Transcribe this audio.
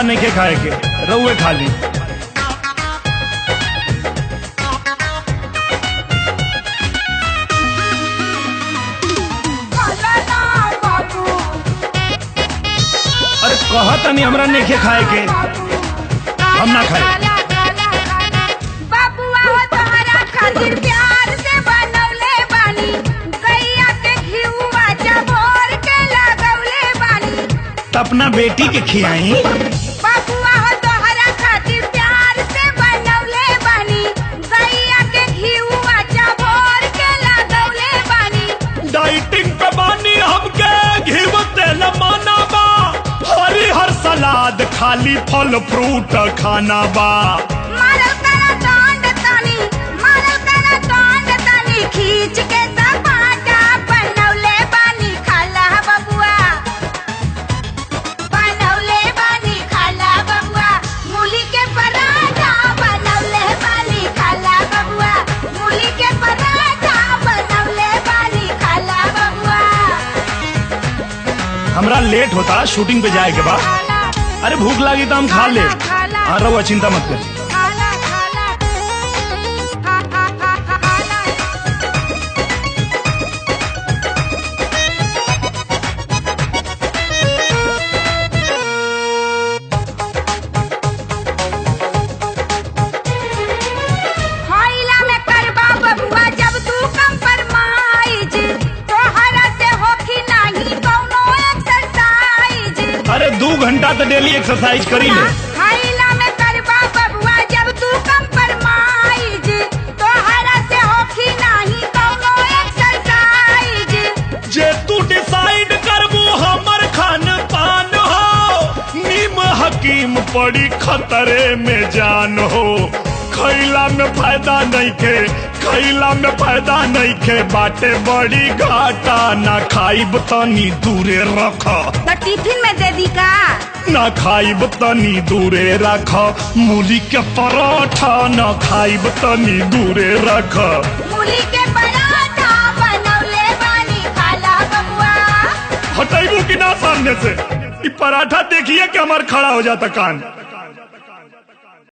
हमरा नहीं के खाए के, रउए खा ली। अरे कहत नहीं हमरा नहीं के खाए के, हम ना खाए। बाबुआ हो तोहरा खातिर प्यार से बनौले बानी, गैया के घिउवा चबोर के लगौले बानी। त अपना बेटी के खियाई। बाबुआ हो तोहरा खातिर प्यार से बनौले बानी, गैया के घिउवा चबोर के लगौले बानी। डाइटिंग पे बानी हमके घिव तेल माना बा, हरी हर सलाद खाली फल फ्रूट खाना बा। मारल करा कांड तानी, मारल करा कांड तानी, खींच के सपाटा बनौले बानी खाला बबुआ, बनौले बानी खाला बबुआ। मूली के पराठा बनौले बानी खाला बबुआ, मूली के पराठा बनौले बानी खाला बबुआ। हमरा लेट होता, शूटिंग पे जाए के बाद। अरे भूख लगी तो हम खा ले। हाँ रहुआ चिंता मत कर। खाला खाला खाला। खइला में करबा बबुआ जब तू कंप्रोमाइज, तोहरा से होखी नाही कौनो एक्सरसाइज। अरे 2 घंटा तो डेली एक्सरसाइज करी ले। खइला में करबा बबुआ जब तू कंप्रोमाइज, तोहरा से होखी नाही कौनो एक्सरसाइज। जे तू डिसाइड करबू हमर खान पान हो, नीम हकीम पड़ी खतरे में जान हो। खैला में फायदा नहीं के, खैला में फायदा नहीं के, बाटे बड़ी घाटा। ना खाइब तनी दूरे रख, तो टिफिन में दे दी का? ना खाइब तनी दूरे रख। मूली के पराठा ना खाइब तनी दूरे रख। मूली के पराठा बनौले बानी खाला बबुआ। हटाइबू कि ना सामने से? ई पराठा देखिए कि हमार खड़ा हो जाता कान।